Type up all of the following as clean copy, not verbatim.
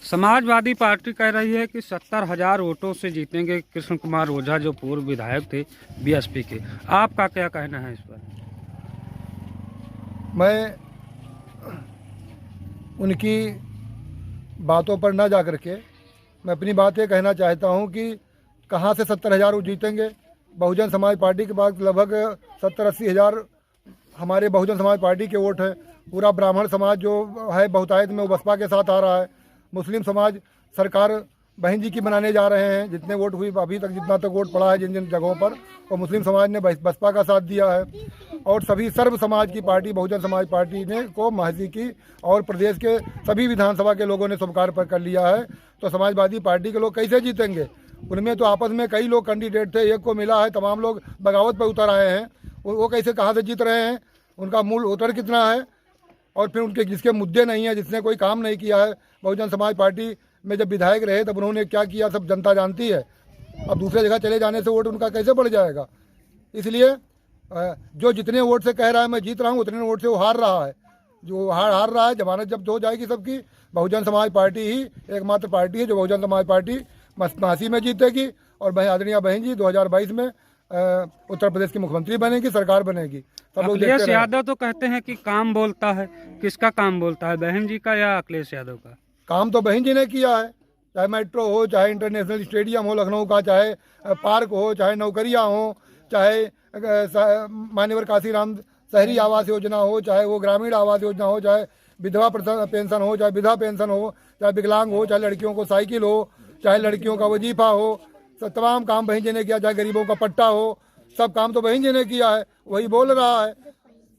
Samajwadi party कह रही है कि 70,000 वोटों से जीतेंगे कृष्ण कुमार ओझा, जो पूर्व विधायक थे बीएसपी के। आपका क्या कहना है इस पर? मैं उनकी बातों पर न जा करके मैं अपनी बात ये कहना चाहता हूँ कि कहाँ से 70,000 वो जीतेंगे। बहुजन समाज पार्टी के पास लगभग 70-80 हज़ार हमारे बहुजन समाज पार्टी के वोट हैं। पूरा ब्राह्मण समाज जो है बहुतायत में वो बसपा के साथ आ रहा है। मुस्लिम समाज सरकार बहन जी की बनाने जा रहे हैं। जितने वोट हुई अभी तक, जितना तक वोट पड़ा है जिन जिन जगहों पर, वो मुस्लिम समाज ने बसपा का साथ दिया है। और सभी सर्व समाज की पार्टी बहुजन समाज पार्टी ने को महजी की और प्रदेश के सभी विधानसभा के लोगों ने स्वीकार पर कर लिया है। तो समाजवादी पार्टी के लोग कैसे जीतेंगे? उनमें तो आपस में कई लोग कैंडिडेट थे, एक को मिला है, तमाम लोग बगावत पर उतर आए हैं। वो कैसे कहाँ से जीत रहे हैं? उनका मूल वोटर कितना है? और फिर उनके जिसके मुद्दे नहीं है, जिसने कोई काम नहीं किया है। बहुजन समाज पार्टी में जब विधायक रहे तब उन्होंने क्या किया सब जनता जानती है। अब दूसरे जगह चले जाने से वोट उनका कैसे बढ़ जाएगा? इसलिए जो जितने वोट से कह रहा है मैं जीत रहा हूँ, उतने वोट से वो हार रहा है। जो हार रहा है, जमानत जब्त हो जाएगी सबकी। बहुजन समाज पार्टी ही एकमात्र पार्टी है जो बहुजन समाज पार्टी महासी में जीतेगी। और आदरणीय बहन जी 2022 में उत्तर प्रदेश की मुख्यमंत्री बनेगी, सरकार बनेगी। सब लोग अखिलेश यादव तो कहते हैं कि काम बोलता है। किसका काम बोलता है, बहन जी का या अखिलेश यादव का? काम तो बहन जी ने किया है। चाहे मेट्रो हो, चाहे इंटरनेशनल स्टेडियम हो लखनऊ का, चाहे पार्क हो, चाहे नौकरियां हो, चाहे मान्यवर काशीराम शहरी आवास योजना हो, चाहे वो ग्रामीण आवास योजना हो, चाहे विधवा पेंशन हो, चाहे विधवा पेंशन हो, चाहे विकलांग हो, चाहे लड़कियों को साइकिल हो, चाहे लड़कियों का वजीफा हो, सब तमाम काम बहन जी ने किया। चाहे गरीबों का पट्टा हो, सब काम तो बहन जी ने किया है। वही बोल रहा है।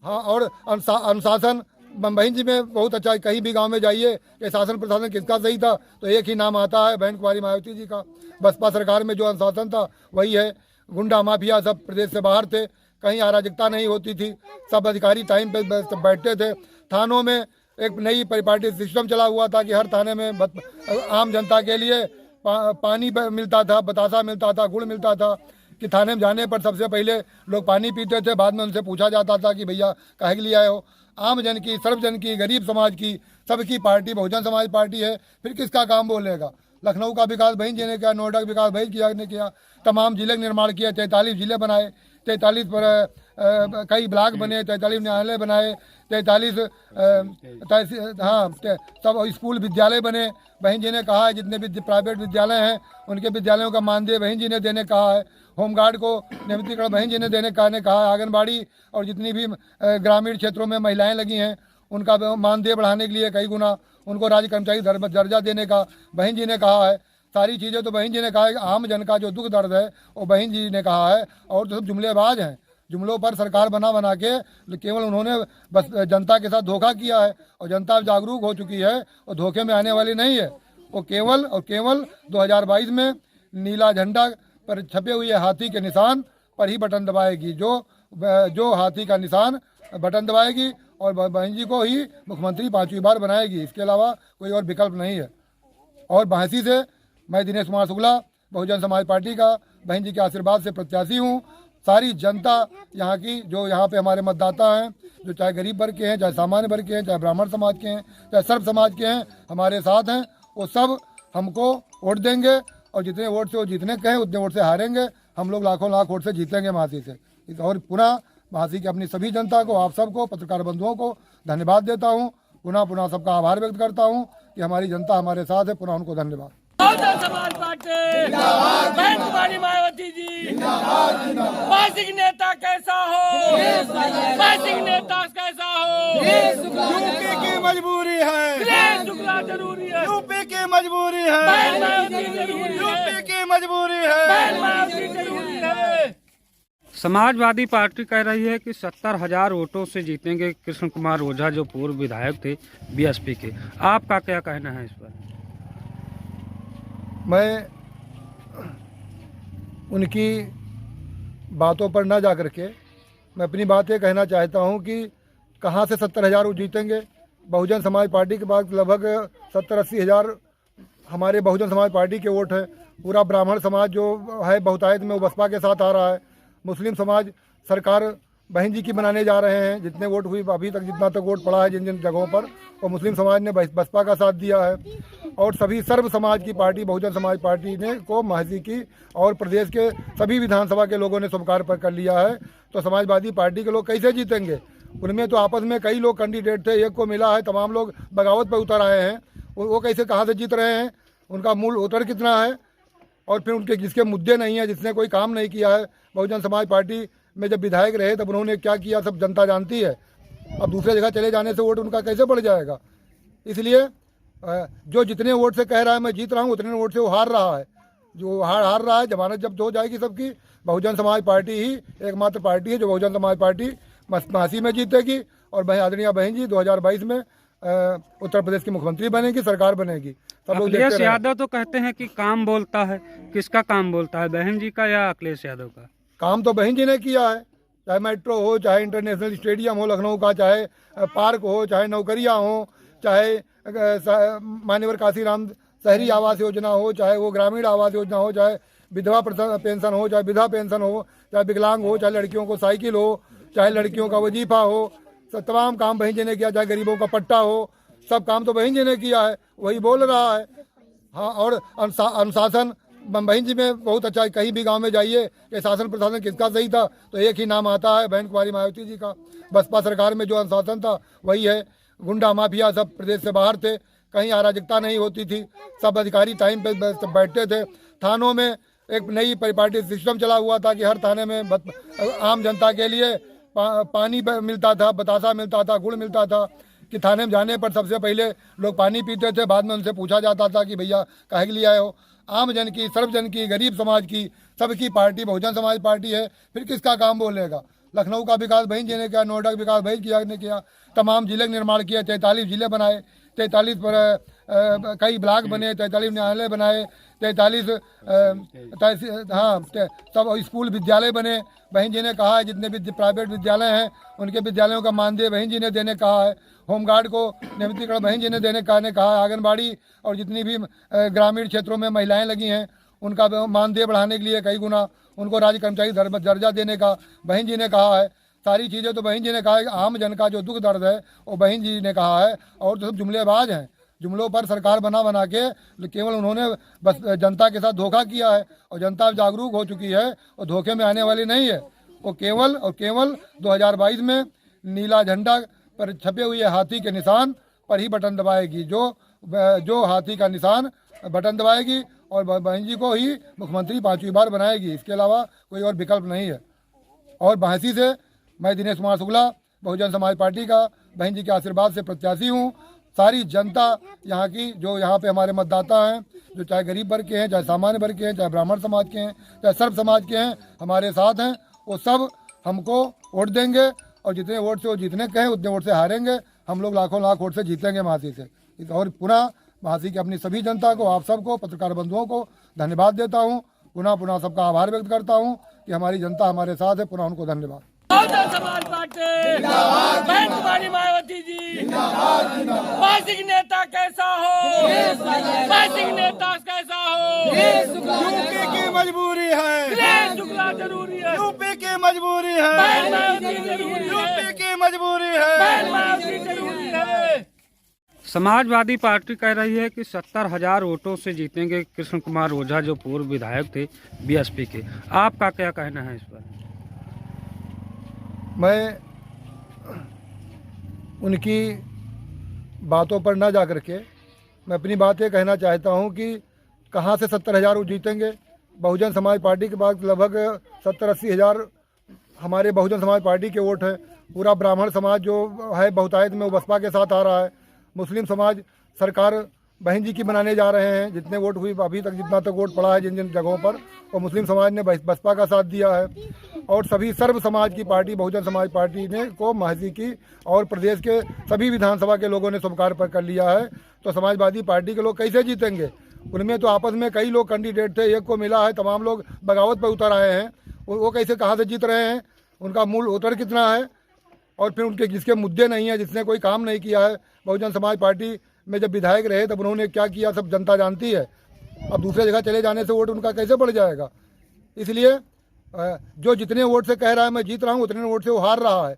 हाँ, और अनुशासन बहन जी में बहुत अच्छा है। कहीं भी गांव में जाइए कि शासन प्रशासन किसका सही था तो एक ही नाम आता है, बहन कुमारी मायावती जी का। बसपा सरकार में जो अनुशासन था वही है। गुंडा माफिया सब प्रदेश से बाहर थे, कहीं अराजकता नहीं होती थी, सब अधिकारी टाइम पे बैठते थे। थानों में एक नई परिपाटी सिस्टम चला हुआ था कि हर थाने में आम जनता के लिए पानी मिलता था, बतासा मिलता था, गुड़ मिलता था। कि थाने में जाने पर सबसे पहले लोग पानी पीते थे, बाद में उनसे पूछा जाता था कि भैया काहे के लिए आए हो। आम जन की, सर्वजन की, गरीब समाज की, सबकी पार्टी बहुजन समाज पार्टी है। फिर किसका काम बोलेगा? लखनऊ का विकास बहन जी ने किया, नोएडा का विकास बहन जी ने किया, तमाम जिले का निर्माण किया, 43 जिले बनाए, 43 पर कई ब्लॉक बने, 43 न्यायालय बनाए, 43 हाँ सब स्कूल विद्यालय बने। बहन जी ने कहा है जितने भी प्राइवेट विद्यालय हैं उनके विद्यालयों का मानदेय बहन जी ने देने कहा है। होमगार्ड को नियमितीकरण बहन जी ने देने कहा है। आंगनबाड़ी और जितनी भी ग्रामीण क्षेत्रों में महिलाएं लगी हैं उनका मानदेय बढ़ाने के लिए कई गुना उनको राज्य कर्मचारी दर्जा देने का बहन जी ने कहा है। सारी चीज़ें तो बहन जी ने कहा है। आम जन का जो दुख दर्द है वो बहन जी ने कहा है। और तो सब जुमलेबाज हैं, जुमलों पर सरकार बना के केवल उन्होंने बस जनता के साथ धोखा किया है। और जनता जागरूक हो चुकी है और धोखे में आने वाली नहीं है। वो केवल और केवल 2022 में नीला झंडा पर छपे हुए हाथी के निशान पर ही बटन दबाएगी। जो हाथी का निशान बटन दबाएगी और बहन जी को ही मुख्यमंत्री 5वीं बार बनाएगी। इसके अलावा कोई और विकल्प नहीं है। और बहसी से मैं दिनेश कुमार शुक्ला बहुजन समाज पार्टी का बहन जी के आशीर्वाद से प्रत्याशी हूँ। सारी जनता यहाँ की, जो यहाँ पे हमारे मतदाता हैं, जो चाहे गरीब वर्ग के हैं, चाहे सामान्य वर्ग के हैं, चाहे ब्राह्मण समाज के हैं, चाहे सर्व समाज के हैं, हमारे साथ हैं। वो सब हमको वोट देंगे और जितने वोट से वो जीतने कहें उतने वोट से हारेंगे। हम लोग लाखों लाख वोट से जीतेंगे महासी से। और पुनः महासी की अपनी सभी जनता को, आप सबको, पत्रकार बंधुओं को धन्यवाद देता हूँ। पुनः सबका आभार व्यक्त करता हूँ कि हमारी जनता हमारे साथ है। पुनः उनको धन्यवाद। समाज पार्टी बहन कुमारी मायावती जी, मासिक नेता कैसा हो, मासिक नेता कैसा हो। यूपी की मजबूरी है, शुक्ला जरूरी है, यूपी की मजबूरी है, यूपी की मजबूरी है। समाजवादी पार्टी कह रही है कि 70,000 वोटों से जीतेंगे कृष्ण कुमार ओझा, जो पूर्व विधायक थे बीएसपी के। आपका क्या कहना है इस पर? मैं उनकी बातों पर न जा करके मैं अपनी बात ये कहना चाहता हूँ कि कहाँ से 70,000 वो जीतेंगे। बहुजन समाज पार्टी के पास लगभग 70-80 हज़ार हमारे बहुजन समाज पार्टी के वोट हैं। पूरा ब्राह्मण समाज जो है बहुतायत में वो बसपा के साथ आ रहा है। मुस्लिम समाज सरकार बहन जी की बनाने जा रहे हैं। जितने वोट हुई अभी तक, जितना तक वोट पड़ा है जिन जिन जगहों पर, वो मुस्लिम समाज ने बसपा का साथ दिया है। और सभी सर्व समाज की पार्टी बहुजन समाज पार्टी ने को महजी की और प्रदेश के सभी विधानसभा के लोगों ने स्वीकार पर कर लिया है। तो समाजवादी पार्टी के लोग कैसे जीतेंगे? उनमें तो आपस में कई लोग कैंडिडेट थे, एक को मिला है, तमाम लोग बगावत पर उतर आए हैं। वो कैसे, कहाँ से जीत रहे हैं? उनका मूल वोटर कितना है? और फिर उनके जिसके मुद्दे नहीं है, जिसने कोई काम नहीं किया है, बहुजन समाज पार्टी में जब विधायक रहे तब उन्होंने क्या किया सब जनता जानती है। अब दूसरे जगह चले जाने से वोट उनका कैसे बढ़ जाएगा? इसलिए जो जितने वोट से कह रहा है मैं जीत रहा हूँ, उतने वोट से वो हार रहा है। जो हार रहा है, जमानत जब हो जाएगी सबकी, बहुजन समाज पार्टी ही एकमात्र पार्टी है जो बहुजन समाज पार्टी महासी में जीतेगी। और आदरणीय बहन जी 2022 में उत्तर प्रदेश की मुख्यमंत्री बनेगी, सरकार बनेगी। सब लोग देखते अखिलेश रहे। यादव तो कहते हैं कि काम बोलता है। किसका काम बोलता है, बहन जी का या अखिलेश यादव का? काम तो बहन जी ने किया है, चाहे मेट्रो हो, चाहे इंटरनेशनल स्टेडियम हो लखनऊ का, चाहे पार्क हो, चाहे नौकरियां हो, चाहे मान्यवर काशीराम शहरी आवास योजना हो, चाहे वो ग्रामीण आवास योजना हो, चाहे विधवा पेंशन हो, चाहे विधवा पेंशन हो, चाहे विकलांग हो, चाहे लड़कियों को साइकिल हो, चाहे लड़कियों का वजीफा हो, सब तमाम काम बहन जी ने किया। चाहे गरीबों का पट्टा हो, सब काम तो बहन जी ने किया है, वही बोल रहा है। हाँ, और अनुशासन बहन जी में बहुत अच्छा है। कहीं भी गांव में जाइए कि शासन प्रशासन किसका सही था तो एक ही नाम आता है, बहन कुमारी मायावती जी का। बसपा सरकार में जो अनुशासन था वही है। गुंडा माफिया सब प्रदेश से बाहर थे, कहीं अराजकता नहीं होती थी, सब अधिकारी टाइम पे बैठते थे। थानों में एक नई परिपाटी सिस्टम चला हुआ था कि हर थाने में आम जनता के लिए पानी मिलता था, बतासा मिलता था, गुड़ मिलता था। कि थाने में जाने पर सबसे पहले लोग पानी पीते थे, बाद में उनसे पूछा जाता था कि भैया काहे के लिए आए हो। आम जन की, सर्वजन की, गरीब समाज की, सबकी पार्टी बहुजन समाज पार्टी है। फिर किसका काम बोलेगा? लखनऊ का विकास बहन जी ने किया, नोएडा का विकास बहन जी ने किया, तमाम जिले का निर्माण किया, 43 जिले बनाए, 43 पर कई ब्लॉक बने, 43 न्यायालय बनाए, 43 हाँ सब स्कूल विद्यालय बने। बहन जी ने कहा है जितने भी प्राइवेट विद्यालय हैं उनके विद्यालयों का मानदेय बहन जी ने देने कहा है। होमगार्ड को नियमितीकरण बहन जी ने देने कहा है। आंगनबाड़ी और जितनी भी ग्रामीण क्षेत्रों में महिलाएं लगी हैं उनका मानदेय बढ़ाने के लिए कई गुना उनको राज्य कर्मचारी दर्जा देने का बहन जी ने कहा है। सारी चीज़ें तो बहन जी ने कहा है। आम जन का जो दुख दर्द है वो बहन जी ने कहा है। और तो सब जुमलेबाज हैं, जुमलों पर सरकार बना के केवल उन्होंने बस जनता के साथ धोखा किया है। और जनता जागरूक हो चुकी है और धोखे में आने वाली नहीं है। वो केवल और केवल 2022 में नीला झंडा पर छपे हुए हाथी के निशान पर ही बटन दबाएगी। जो हाथी का निशान बटन दबाएगी और बहन जी को ही मुख्यमंत्री 5वीं बार बनाएगी। इसके अलावा कोई और विकल्प नहीं है। और बहसी से मैं दिनेश कुमार शुक्ला बहुजन समाज पार्टी का बहन जी के आशीर्वाद से प्रत्याशी हूँ। सारी जनता यहाँ की, जो यहाँ पे हमारे मतदाता हैं, जो चाहे गरीब वर्ग के हैं, चाहे सामान्य वर्ग के हैं, चाहे ब्राह्मण समाज के हैं, चाहे सर्व समाज के हैं, हमारे साथ हैं। वो सब हमको वोट देंगे और जितने वोट से वो जीतने कहें उतने वोट से हारेंगे। हम लोग लाखों लाख वोट से जीतेंगे महासी से। और पुनः महासी की अपनी सभी जनता को, आप सबको, पत्रकार बंधुओं को धन्यवाद देता हूँ। पुनः सबका आभार व्यक्त करता हूँ कि हमारी जनता हमारे साथ है। पुनः उनको धन्यवाद। बहुजन समाज पार्टी बहन कुमारी मायावती जी पासिंग नेता कैसा हो, पासिंग नेता कैसा हो। यूपी की मजबूरी है, दिनेश शुक्ला जरूरी है, यूपी की मजबूरी है, बहन मायावती जरूरी है, यूपी की मजबूरी है, बहन मायावती जरूरी है। समाजवादी पार्टी कह रही है कि 70,000 वोटों से जीतेंगे कृष्ण कुमार ओझा जो पूर्व विधायक थे बीएसपी के। आपका क्या कहना है इस पर? मैं उनकी बातों पर ना जा कर के मैं अपनी बात ये कहना चाहता हूँ कि कहाँ से 70,000 वो जीतेंगे। बहुजन समाज पार्टी के पास लगभग 70-80 हज़ार हमारे बहुजन समाज पार्टी के वोट हैं। पूरा ब्राह्मण समाज जो है बहुतायत में वो बसपा के साथ आ रहा है। मुस्लिम समाज सरकार बहन जी की बनाने जा रहे हैं। जितने वोट हुई अभी तक, जितना तक वोट पड़ा है जिन जिन जगहों पर, वो मुस्लिम समाज ने बसपा का साथ दिया है। और सभी सर्व समाज की पार्टी बहुजन समाज पार्टी ने को महजी की और प्रदेश के सभी विधानसभा के लोगों ने स्वीकार पर कर लिया है। तो समाजवादी पार्टी के लोग कैसे जीतेंगे? उनमें तो आपस में कई लोग कैंडिडेट थे, एक को मिला है, तमाम लोग बगावत पर उतर आए हैं। वो कैसे, कहाँ से जीत रहे हैं? उनका मूल वोटर कितना है? और फिर उनके जिसके मुद्दे नहीं है, जिसने कोई काम नहीं किया है, बहुजन समाज पार्टी में जब विधायक रहे तब उन्होंने क्या किया सब जनता जानती है। अब दूसरे जगह चले जाने से वोट उनका कैसे बढ़ जाएगा? इसलिए जो जितने वोट से कह रहा है मैं जीत रहा हूँ, उतने वोट से वो हार रहा है।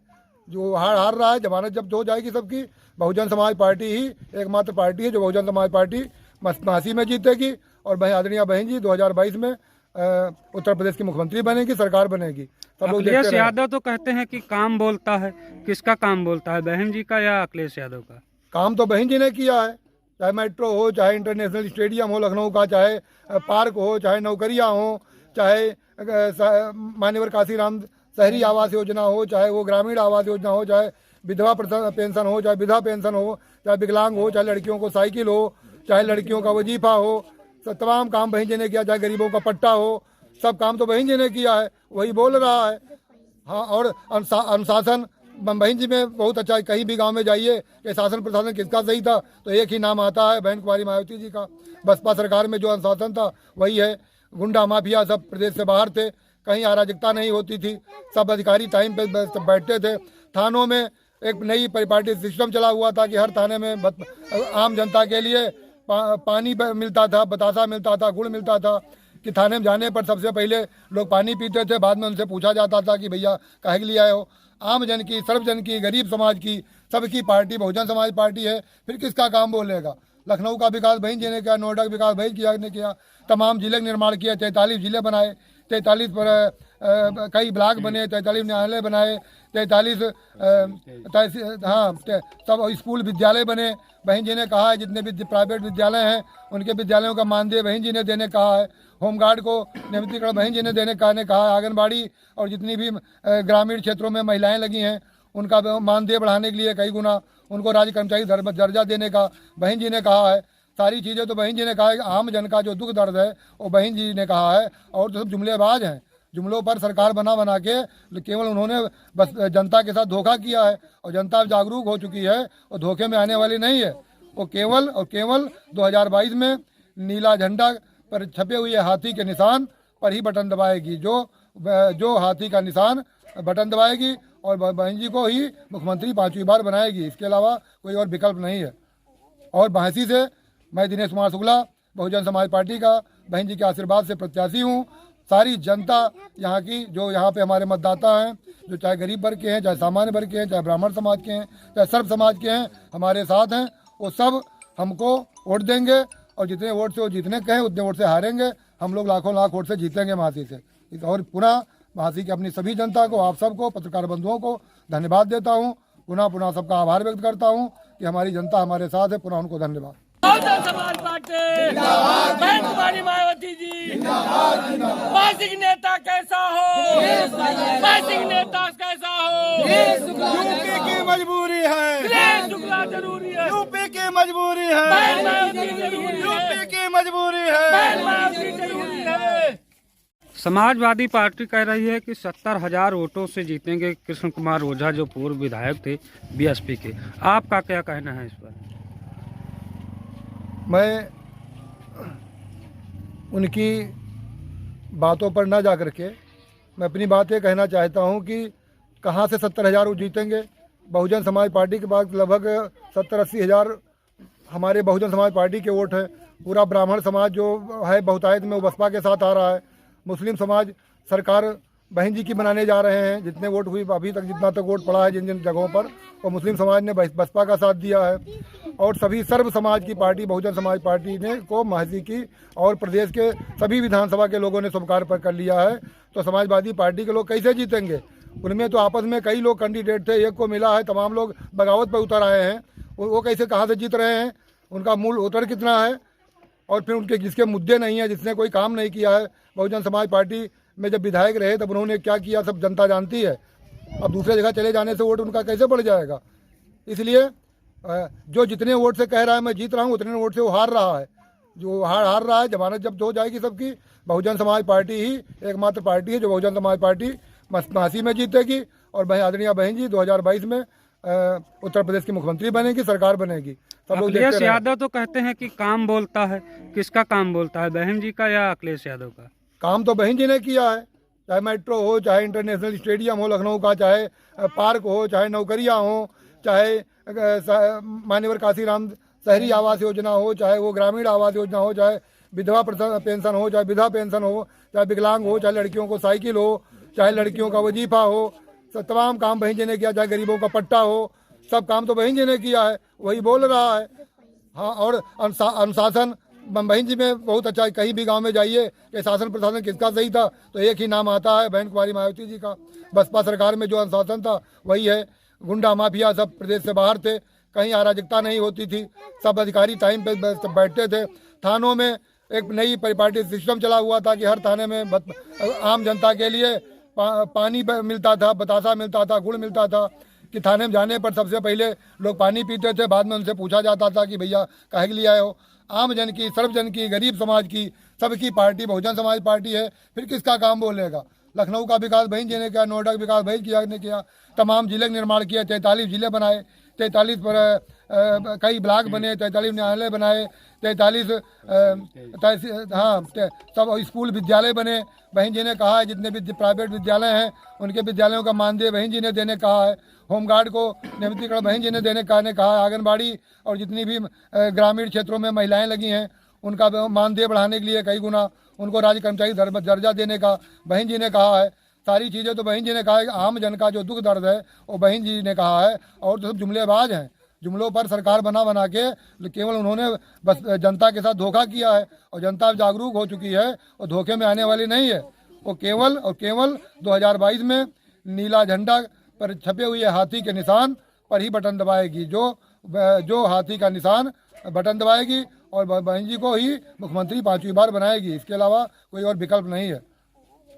जो हार रहा है, जमानत जब्त हो जाएगी सबकी। बहुजन समाज पार्टी ही एकमात्र पार्टी है जो बहुजन समाज पार्टी महासी में जीतेगी और आदरणीय बहन जी 2022 में उत्तर प्रदेश की मुख्यमंत्री बनेगी, सरकार बनेगी। सब लोग देखते अखिलेश रहे। यादव तो कहते हैं कि काम बोलता है, किसका काम बोलता है, बहन जी का या अखिलेश यादव का? काम तो बहन जी ने किया है, चाहे मेट्रो हो, चाहे इंटरनेशनल स्टेडियम हो लखनऊ का, चाहे पार्क हो, चाहे नौकरियां हो, चाहे मान्यवर काशीराम शहरी आवास योजना हो, चाहे वो ग्रामीण आवास योजना हो, चाहे विधवा पेंशन हो, चाहे विधवा पेंशन हो, चाहे विकलांग हो, चाहे लड़कियों को साइकिल हो, चाहे लड़कियों का वजीफा हो, सब तमाम काम बहन जी ने किया। चाहे गरीबों का पट्टा हो, सब काम तो बहन जी ने किया है, वही बोल रहा है। हाँ, और अनुशासन बहन जी में बहुत अच्छा है। कहीं भी गांव में जाइए कि शासन प्रशासन किसका सही था तो एक ही नाम आता है, बहन कुमारी मायावती जी का। बसपा सरकार में जो अनुशासन था वही है। गुंडा माफिया सब प्रदेश से बाहर थे, कहीं अराजकता नहीं होती थी, सब अधिकारी टाइम पे बैठते थे। थानों में एक नई परिपाटी सिस्टम चला हुआ था कि हर थाने में आम जनता के लिए पानी मिलता था, बतासा मिलता था, गुड़ मिलता था कि थाने में जाने पर सबसे पहले लोग पानी पीते थे, बाद में उनसे पूछा जाता था कि भैया काहे के लिए आए हो। आम जन की, सर्वजन की, गरीब समाज की, सबकी पार्टी बहुजन समाज पार्टी है। फिर किसका काम बोलेगा? लखनऊ का विकास बहन जी ने किया, नोएडा का विकास बहन जी ने किया, तमाम जिले का निर्माण किया, 43 जिले बनाए, 43 कई ब्लॉक बने, 43 न्यायालय बनाए, 43 हाँ सब स्कूल विद्यालय बने। बहन जी ने कहा है जितने भी प्राइवेट विद्यालय हैं उनके विद्यालयों का मानदेय बहन जी ने देने कहा है। होमगार्ड को नियमितीकरण बहन जी ने देने कहा है। आंगनबाड़ी और जितनी भी ग्रामीण क्षेत्रों में महिलाएं लगी हैं उनका मानदेय बढ़ाने के लिए कई गुना उनको राज्य कर्मचारी दर्जा देने का बहन जी ने कहा है। सारी चीज़ें तो बहन जी ने कहा है। आम जन का जो दुख दर्द है वो बहन जी ने कहा है। और तो सब जुमलेबाज हैं, जुमलों पर सरकार बना के केवल उन्होंने बस जनता के साथ धोखा किया है और जनता जागरूक हो चुकी है और धोखे में आने वाली नहीं है। वो केवल और केवल 2022 में नीला झंडा पर छपे हुए हाथी के निशान पर ही बटन दबाएगी। जो हाथी का निशान बटन दबाएगी और बहन जी को ही मुख्यमंत्री 5वीं बार बनाएगी। इसके अलावा कोई और विकल्प नहीं है। और बहसी से मैं दिनेश कुमार शुक्ला बहुजन समाज पार्टी का बहन जी के आशीर्वाद से प्रत्याशी हूँ। सारी जनता यहाँ की, जो यहाँ पे हमारे मतदाता हैं, जो चाहे गरीब वर्ग के हैं, चाहे सामान्य वर्ग के हैं, चाहे ब्राह्मण समाज के हैं, चाहे सर्व समाज के हैं, हमारे साथ हैं। वो सब हमको वोट देंगे और जितने वोट से वो जीतने कहें उतने वोट से हारेंगे। हम लोग लाखों लाख वोट से जीतेंगे महासी से। और पुनः महासी की अपनी सभी जनता को, आप सबको, पत्रकार बंधुओं को धन्यवाद देता हूँ। पुनः सबका आभार व्यक्त करता हूँ कि हमारी जनता हमारे साथ है। पुनः उनको धन्यवाद। बहुजन समाज पार्टी बहन कुमारी मायावती जी, मासिक नेता कैसा हो, मासिक नेता कैसा हो, यूपी की मजबूरी है, दिनेश शुक्ला जरूरी है, यूपी की मजबूरी है, बहन मायावती जरूरी है, यूपी की मजबूरी है, बहन मायावती जरूरी है। समाजवादी पार्टी कह रही है कि 70,000 वोटों से जीतेंगे कृष्ण कुमार ओझा जो पूर्व विधायक थे बीएसपी के। आपका क्या कहना है इस पर? मैं उनकी बातों पर न जा कर के मैं अपनी बात ये कहना चाहता हूँ कि कहाँ से 70,000 वो जीतेंगे। बहुजन समाज पार्टी के पास लगभग 70-80 हज़ार हमारे बहुजन समाज पार्टी के वोट हैं। पूरा ब्राह्मण समाज जो है बहुतायत में वो बसपा के साथ आ रहा है। मुस्लिम समाज सरकार बहन जी की बनाने जा रहे हैं। जितने वोट हुई अभी तक, जितना तक वोट पड़ा है जिन जिन जगहों पर, वो मुस्लिम समाज ने बसपा का साथ दिया है। और सभी सर्व समाज की पार्टी बहुजन समाज पार्टी ने को महासी की और प्रदेश के सभी विधानसभा के लोगों ने स्वीकार पर कर लिया है। तो समाजवादी पार्टी के लोग कैसे जीतेंगे? उनमें तो आपस में कई लोग कैंडिडेट थे, एक को मिला है, तमाम लोग बगावत पर उतर आए हैं। वो कैसे, कहाँ से जीत रहे हैं? उनका मूल वोटर कितना है? और फिर उनके जिसके मुद्दे नहीं है, जिसने कोई काम नहीं किया है। बहुजन समाज पार्टी में जब विधायक रहे तब उन्होंने क्या किया सब जनता जानती है। अब दूसरे जगह चले जाने से वोट उनका कैसे बढ़ जाएगा? इसलिए जो जितने वोट से कह रहा है मैं जीत रहा हूँ उतने वोट से वो हार रहा है। जो हार रहा है, जमानत जब्त हो जाएगी सबकी। बहुजन समाज पार्टी ही एकमात्र पार्टी है जो बहुजन समाज पार्टी महासी में जीतेगी और आदरणीय बहन जी 2022 में उत्तर प्रदेश की मुख्यमंत्री बनेगी, सरकार बनेगी। सब लोग देखते अखिलेश रहे। यादव तो कहते हैं कि काम बोलता है, किसका काम बोलता है, बहन जी का या अखिलेश यादव का? काम तो बहन जी ने किया है। चाहे मेट्रो हो, चाहे इंटरनेशनल स्टेडियम हो लखनऊ का, चाहे पार्क हो, चाहे नौकरियां हो, चाहे मान्यवर काशीराम शहरी आवास योजना हो, चाहे वो ग्रामीण आवास योजना हो, चाहे विधवा पेंशन हो, चाहे विधवा पेंशन हो, चाहे विकलांग हो, चाहे लड़कियों को साइकिल हो, चाहे लड़कियों का वजीफा हो, सब तमाम काम बहन जी ने किया, चाहे गरीबों का पट्टा हो, सब काम तो बहन जी ने किया है, वही बोल रहा है। हाँ, और अनुशासन बहन जी में बहुत अच्छा है। कहीं भी गांव में जाइए कि शासन प्रशासन किसका सही था तो एक ही नाम आता है, बहन कुमारी मायावती जी का। बसपा सरकार में जो अनुशासन था वही है। गुंडा माफिया सब प्रदेश से बाहर थे, कहीं अराजकता नहीं होती थी, सब अधिकारी टाइम पे बैठते थे। थानों में एक नई परिपाटी सिस्टम चला हुआ था कि हर थाने में आम जनता के लिए पानी मिलता था, बतासा मिलता था, गुड़ मिलता था, कि थाने में जाने पर सबसे पहले लोग पानी पीते थे, बाद में उनसे पूछा जाता था कि भैया काहे के लिए आए हो। आम जन की, सर्वजन की, गरीब समाज की, सबकी पार्टी बहुजन समाज पार्टी है, फिर किसका काम बोलेगा। लखनऊ का विकास बहन जी ने किया, नोएडा का विकास बहन जी ने किया, तमाम जिले का निर्माण किया, 43 जिले बनाए, 43 पर कई ब्लॉक बने, 43 न्यायालय बनाए, 43 हाँ सब स्कूल विद्यालय बने। बहन जी ने कहा है जितने भी प्राइवेट विद्यालय हैं उनके विद्यालयों का मानदेय बहन जी ने देने कहा है। होमगार्ड को नियमितीकरण बहन जी ने देने कहा है। आंगनबाड़ी और जितनी भी ग्रामीण क्षेत्रों में महिलाएं लगी हैं उनका मानदेय बढ़ाने के लिए कई गुना उनको राज्य कर्मचारी दर्जा देने का बहन जी ने कहा है। सारी चीज़ें तो बहन जी ने कहा है। आम जन का जो दुख दर्द है वो बहन जी ने कहा है। और तो सब जुमलेबाज हैं, जुमलों पर सरकार बना के केवल उन्होंने बस जनता के साथ धोखा किया है और जनता जागरूक हो चुकी है और धोखे में आने वाली नहीं है। वो केवल 2022 में नीला झंडा पर छपे हुए हाथी के निशान पर ही बटन दबाएगी। जो हाथी का निशान बटन दबाएगी और बहन जी को ही मुख्यमंत्री 5वीं बार बनाएगी, इसके अलावा कोई और विकल्प नहीं है।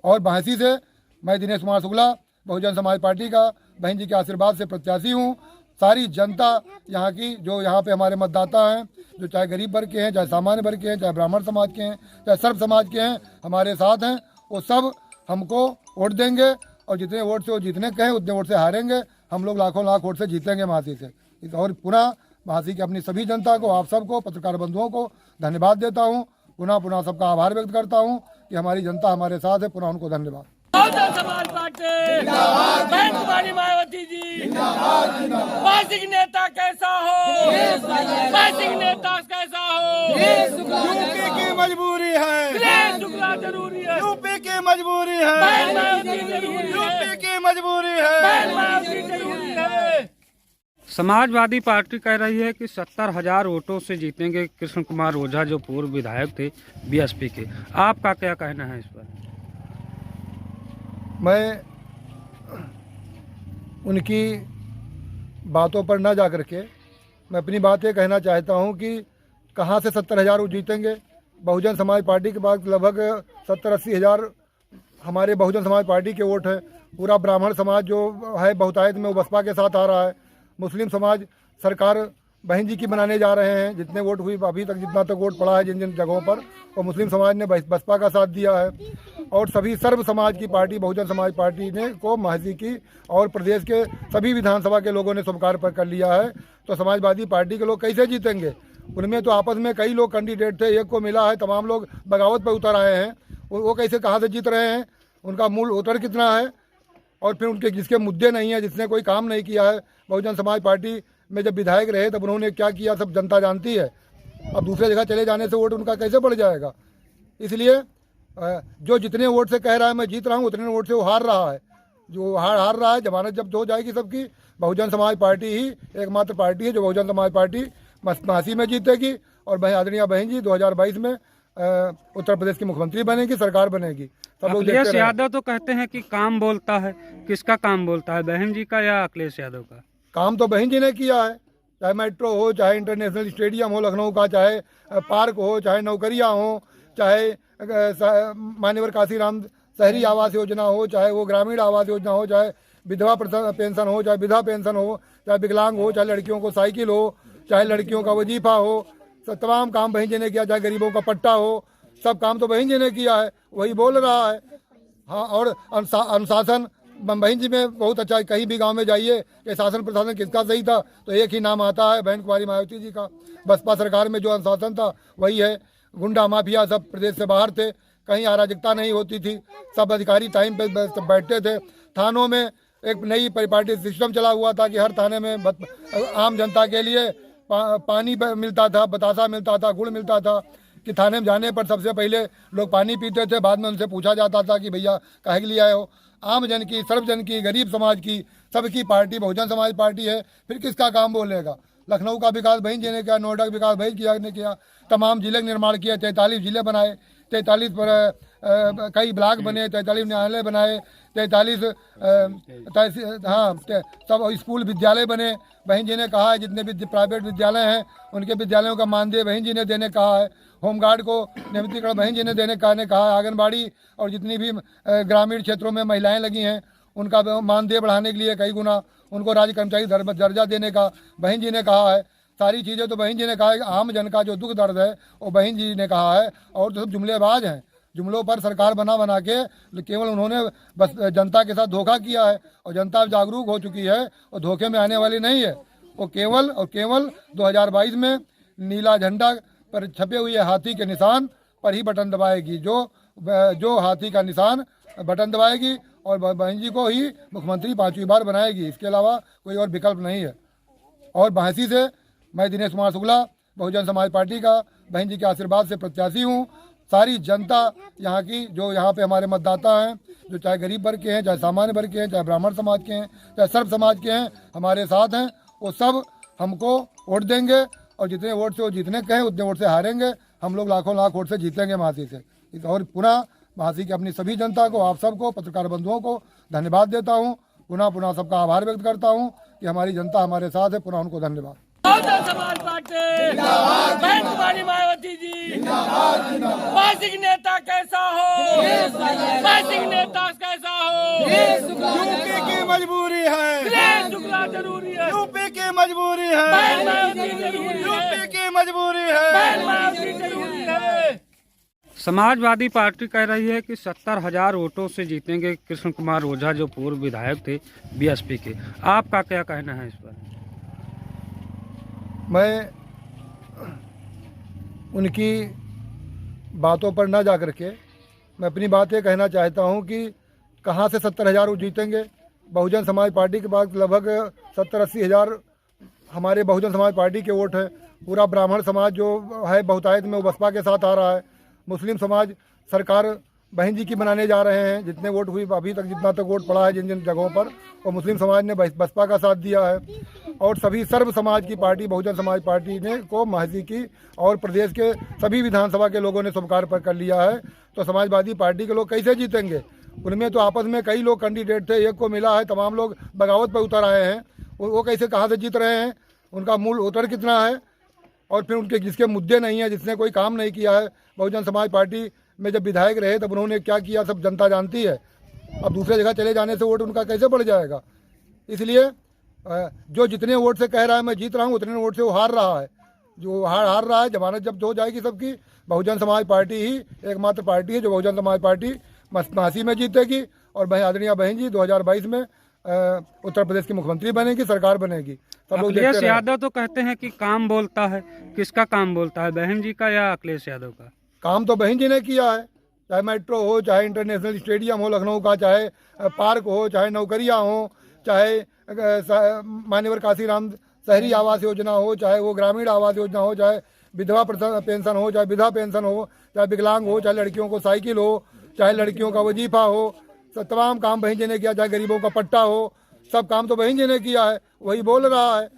और बहसी से मैं दिनेश कुमार शुक्ला बहुजन समाज पार्टी का बहन जी के आशीर्वाद से प्रत्याशी हूँ। सारी जनता यहाँ की, जो यहाँ पे हमारे मतदाता हैं, जो चाहे गरीब वर्ग के हैं, चाहे सामान्य वर्ग के हैं, चाहे ब्राह्मण समाज के हैं, चाहे सर्व समाज के हैं, हमारे साथ हैं। वो सब हमको वोट देंगे और जितने वोट से वो जीतने कहें उतने वोट से हारेंगे। हम लोग लाखों लाख वोट से जीतेंगे महासी से। और पुनः महासी की अपनी सभी जनता को, आप सबको, पत्रकार बंधुओं को धन्यवाद देता हूँ। पुनः सबका आभार व्यक्त करता हूँ कि हमारी जनता हमारे साथ है। पुनः उनको धन्यवाद। बहुजन समाज पार्टी बहन कुमारी मायावती जी, पासिंग नेता कैसा हो, पासिंग नेता कैसा हो, यूपी की मजबूरी है, दिनेश शुक्ला जरूरी है, यूपी की मजबूरी है, बहन मायावती जरूरी है, यूपी की मजबूरी है, बहन मायावती जरूरी है। समाजवादी पार्टी कह रही है कि 70,000 वोटों से जीतेंगे कृष्ण कुमार ओझा जो पूर्व विधायक थे बीएसपी के। आपका क्या कहना है इस पर? मैं उनकी बातों पर ना जा कर के मैं अपनी बात ये कहना चाहता हूँ कि कहाँ से 70,000 वो जीतेंगे। बहुजन समाज पार्टी के पास लगभग 70-80 हज़ार हमारे बहुजन समाज पार्टी के वोट है। पूरा ब्राह्मण समाज जो है बहुतायत में वो बसपा के साथ आ रहा है। मुस्लिम समाज सरकार बहन जी की बनाने जा रहे हैं। जितने वोट हुई अभी तक, जितना तक वोट पड़ा है जिन जिन जगहों पर, वो मुस्लिम समाज ने बसपा का साथ दिया है। और सभी सर्व समाज की पार्टी बहुजन समाज पार्टी ने को महजी की और प्रदेश के सभी विधानसभा के लोगों ने स्वीकार पर कर लिया है। तो समाजवादी पार्टी के लोग कैसे जीतेंगे? उनमें तो आपस में कई लोग कैंडिडेट थे, एक को मिला है, तमाम लोग बगावत पर उतर आए हैं। वो कैसे, कहाँ से जीत रहे हैं? उनका मूल वोटर कितना है? और फिर उनके जिसके मुद्दे नहीं है, जिसने कोई काम नहीं किया है, बहुजन समाज पार्टी में जब विधायक रहे तब उन्होंने क्या किया सब जनता जानती है। अब दूसरे जगह चले जाने से वोट उनका कैसे बढ़ जाएगा? इसलिए जो जितने वोट से कह रहा है मैं जीत रहा हूँ, उतने वोट से वो हार रहा है। जो हार रहा है, जमानत जब हो जाएगी सबकी, बहुजन समाज पार्टी ही एकमात्र पार्टी है जो बहुजन समाज पार्टी महासी में जीतेगी। और आदरणीय बहन जी 2022 में उत्तर प्रदेश की मुख्यमंत्री बनेगी, सरकार बनेगी। सब लोग अखिलेश यादव तो कहते हैं कि काम बोलता है। किसका काम बोलता है, बहन जी का या अखिलेश यादव का? काम तो बहन जी ने किया है। चाहे मेट्रो हो, चाहे इंटरनेशनल स्टेडियम हो लखनऊ का, चाहे पार्क हो, चाहे नौकरियां हो, चाहे मान्यवर काशीराम शहरी आवास योजना हो, चाहे वो ग्रामीण आवास योजना हो, चाहे विधवा पेंशन हो, चाहे विधवा पेंशन हो, चाहे विकलांग हो, चाहे लड़कियों को साइकिल हो, चाहे लड़कियों का वजीफा हो, सब तमाम काम बहन जी ने किया। चाहे गरीबों का पट्टा हो, सब काम तो बहन जी ने किया है, वही बोल रहा है। हाँ, और अनुशासन बहन जी में बहुत अच्छा है। कहीं भी गांव में जाइए कि शासन प्रशासन किसका सही था तो एक ही नाम आता है, बहन कुमारी मायावती जी का। बसपा सरकार में जो अनुशासन था वही है। गुंडा माफिया सब प्रदेश से बाहर थे, कहीं अराजकता नहीं होती थी, सब अधिकारी टाइम पे बैठते थे। थानों में एक नई परिपाटी सिस्टम चला हुआ था कि हर थाने में आम जनता के लिए पानी मिलता था, बतासा मिलता था, गुड़ मिलता था, कि थाने में जाने पर सबसे पहले लोग पानी पीते थे, बाद में उनसे पूछा जाता था कि भैया काहे के लिए आए हो। आम जन की, सर्व जन की, गरीब समाज की, सबकी पार्टी बहुजन समाज पार्टी है, फिर किसका काम बोलेगा। लखनऊ का विकास बहन जी ने किया, नोएडा का विकास बहन जी ने किया, तमाम जिले का निर्माण किया, 43 जिले बनाए, 43 पर कई ब्लॉक बने, 43 न्यायालय बनाए, 43 सब स्कूल विद्यालय बने। बहन जी ने कहा है जितने भी प्राइवेट विद्यालय हैं उनके विद्यालयों का मानदेय बहन जी ने देने कहा है। होमगार्ड को नियमितीकरण बहन जी ने देने कहा है। आंगनबाड़ी और जितनी भी ग्रामीण क्षेत्रों में महिलाएं लगी हैं उनका मानदेय बढ़ाने के लिए कई गुना उनको राज्य कर्मचारी दर्जा देने का बहन जी ने कहा है। सारी चीज़ें तो बहन जी ने कहा है। आम जन का जो दुख दर्द है वो बहन जी ने कहा है। और तो सब जुमलेबाज हैं, जुमलों पर सरकार बना के केवल उन्होंने बस जनता के साथ धोखा किया है और जनता जागरूक हो चुकी है और धोखे में आने वाली नहीं है। वो केवल 2022 में नीला झंडा पर छपे हुए हाथी के निशान पर ही बटन दबाएगी। जो हाथी का निशान बटन दबाएगी और बहन जी को ही मुख्यमंत्री 5वीं बार बनाएगी। इसके अलावा कोई और विकल्प नहीं है। और बहसी से मैं दिनेश कुमार शुक्ला बहुजन समाज पार्टी का बहन जी के आशीर्वाद से प्रत्याशी हूँ। सारी जनता यहाँ की, जो यहाँ पे हमारे मतदाता हैं, जो चाहे गरीब वर्ग के हैं, चाहे सामान्य वर्ग के हैं, चाहे ब्राह्मण समाज के हैं, चाहे सर्व समाज के हैं, हमारे साथ हैं। वो सब हमको वोट देंगे और जितने वोट से वो जीतने कहें उतने वोट से हारेंगे। हम लोग लाखों लाख वोट से जीतेंगे महासी से। और पुनः महासी की अपनी सभी जनता को, आप सबको, पत्रकार बंधुओं को धन्यवाद देता हूँ। पुनः सबका आभार व्यक्त करता हूँ कि हमारी जनता हमारे साथ है। पुनः उनको धन्यवाद। बहुजन समाज पार्टी बहन कुमारी मायावती जी, पासिंग नेता कैसा हो, पासिंग नेता कैसा हो, यूपी की मजबूरी है, दिनेश शुक्ला जरूरी है, यूपी की मजबूरी है, बहन मायावती जरूरी है, यूपी की मजबूरी है, बहन मायावती जरूरी है। समाजवादी पार्टी कह रही है कि 70,000 वोटों से जीतेंगे कृष्ण कुमार ओझा जो पूर्व विधायक थे बीएसपी के। आपका क्या कहना है इस पर? मैं उनकी बातों पर न जा कर के मैं अपनी बात ये कहना चाहता हूँ कि कहाँ से 70,000 वो जीतेंगे। बहुजन समाज पार्टी के पास लगभग 70-80 हज़ार हमारे बहुजन समाज पार्टी के वोट हैं। पूरा ब्राह्मण समाज जो है बहुतायत में वो बसपा के साथ आ रहा है। मुस्लिम समाज सरकार बहन जी की बनाने जा रहे हैं। जितने वोट हुई अभी तक, जितना तक वोट पड़ा है जिन जिन जगहों पर, वो मुस्लिम समाज ने बसपा का साथ दिया है। और सभी सर्व समाज की पार्टी बहुजन समाज पार्टी ने को महजी की और प्रदेश के सभी विधानसभा के लोगों ने स्वीकार कर लिया है। तो समाजवादी पार्टी के लोग कैसे जीतेंगे? उनमें तो आपस में कई लोग कैंडिडेट थे, एक को मिला है, तमाम लोग बगावत पर उतर आए हैं। वो कैसे, कहाँ से जीत रहे हैं? उनका मूल वोटर कितना है? और फिर उनके जिसके मुद्दे नहीं है, जिसने कोई काम नहीं किया है। बहुजन समाज पार्टी में जब विधायक रहे तब उन्होंने क्या किया सब जनता जानती है। अब दूसरे जगह चले जाने से वोट उनका कैसे बढ़ जाएगा? इसलिए जो जितने वोट से कह रहा है मैं जीत रहा हूँ, उतने वोट से वो हार रहा है। जो हार रहा है, जमानत जब्त हो जाएगी सबकी। बहुजन समाज पार्टी ही एकमात्र पार्टी है जो बहुजन समाज पार्टी महासी में जीतेगी। और आदरणीय बहन जी 2022 में उत्तर प्रदेश की मुख्यमंत्री बनेगी, सरकार बनेगी। सब लोग अखिलेश यादव तो कहते हैं कि काम बोलता है। किसका काम बोलता है, बहन जी का या अखिलेश यादव का? काम तो बहन जी ने किया है। चाहे मेट्रो हो, चाहे इंटरनेशनल स्टेडियम हो लखनऊ का, चाहे पार्क हो, चाहे नौकरियां हो, चाहे मान्यवर काशीराम शहरी आवास योजना हो, चाहे वो ग्रामीण आवास योजना हो, चाहे विधवा पेंशन हो, चाहे विधवा पेंशन हो, चाहे विकलांग हो, चाहे लड़कियों को साइकिल हो, चाहे लड़कियों का वजीफा हो, सब तमाम काम बहन जी ने किया। चाहे गरीबों का पट्टा हो, सब काम तो बहन जी ने किया है। वही बोल रहा है।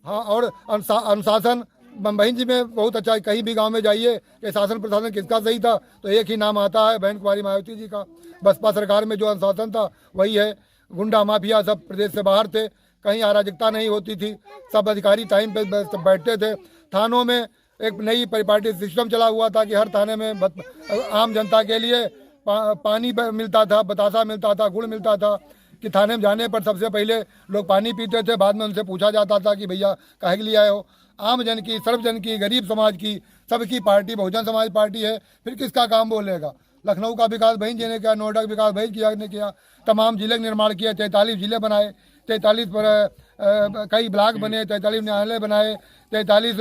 हाँ, और अनुशासन बहन जी में बहुत अच्छा है। कहीं भी गांव में जाइए कि शासन प्रशासन किसका सही था तो एक ही नाम आता है, बहन कुमारी मायावती जी का। बसपा सरकार में जो अनुशासन था वही है। गुंडा माफिया सब प्रदेश से बाहर थे, कहीं अराजकता नहीं होती थी, सब अधिकारी टाइम पे बैठते थे। थानों में एक नई परिपाटी सिस्टम चला हुआ था कि हर थाने में आम जनता के लिए पानी मिलता था, बतासा मिलता था, गुड़ मिलता था। कि थाने में जाने पर सबसे पहले लोग पानी पीते थे, बाद में उनसे पूछा जाता था कि भैया काहे के लिए आए हो। आम जन की, सर्व जन की, गरीब समाज की, सबकी पार्टी बहुजन समाज पार्टी है। फिर किसका काम बोलेगा? लखनऊ का विकास बहन जी ने किया, नोएडा का विकास बहन जी ने किया, तमाम जिले का निर्माण किया, 43 जिले बनाए, 43 पर कई ब्लॉक बने, 43 न्यायालय बनाए, 43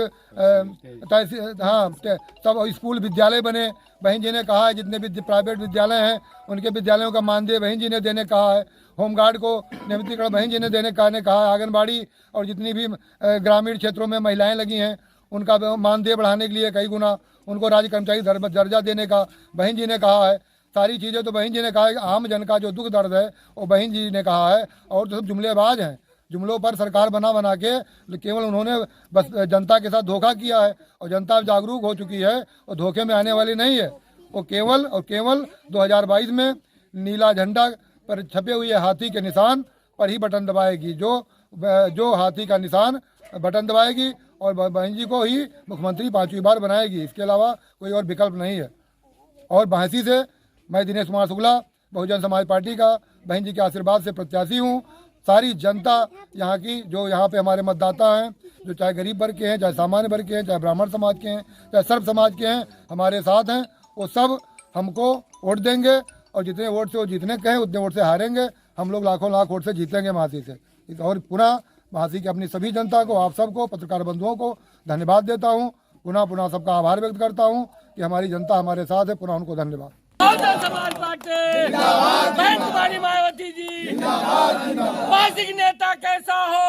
सब स्कूल विद्यालय बने। बहन जी ने कहा है जितने भी प्राइवेट विद्यालय हैं उनके विद्यालयों का मानदेय बहन जी ने देने कहा है। होमगार्ड को नियमितीकरण बहन जी ने देने कहा है। आंगनबाड़ी और जितनी भी ग्रामीण क्षेत्रों में महिलाएं लगी हैं उनका मानदेय बढ़ाने के लिए कई गुना उनको राज्य कर्मचारी दर्जा देने का बहन जी ने कहा है। सारी चीज़ें तो बहन जी ने कहा है कि आम जन का जो दुख दर्द है वो बहन जी ने कहा है। और तो सब जुमलेबाज हैं, जुमलों पर सरकार बना के केवल उन्होंने बस जनता के साथ धोखा किया है और जनता जागरूक हो चुकी है और धोखे में आने वाली नहीं है। वो केवल 2022 में नीला झंडा पर छपे हुए हाथी के निशान पर ही बटन दबाएगी। जो हाथी का निशान बटन दबाएगी और बहन जी को ही मुख्यमंत्री 5वीं बार बनाएगी। इसके अलावा कोई और विकल्प नहीं है। और बहसी से मैं दिनेश कुमार शुक्ला बहुजन समाज पार्टी का बहन जी के आशीर्वाद से प्रत्याशी हूँ। सारी जनता यहाँ की, जो यहाँ पे हमारे मतदाता हैं, जो चाहे गरीब वर्ग के हैं, चाहे सामान्य वर्ग के हैं, चाहे ब्राह्मण समाज के हैं, चाहे सर्व समाज के हैं, हमारे साथ हैं। वो सब हमको वोट देंगे और जितने वोट से वो जीतने कहें उतने वोट से हारेंगे। हम लोग लाखों लाख वोट से जीतेंगे महासी से। और पुनः महासी की अपनी सभी जनता को, आप सबको, पत्रकार बंधुओं को धन्यवाद देता हूँ। पुनः सबका आभार व्यक्त करता हूँ कि हमारी जनता हमारे साथ है। पुनः उनको धन्यवाद। बहुजन समाज पार्टी बहन कुमारी मायावती जी पासिंग नेता कैसा हो,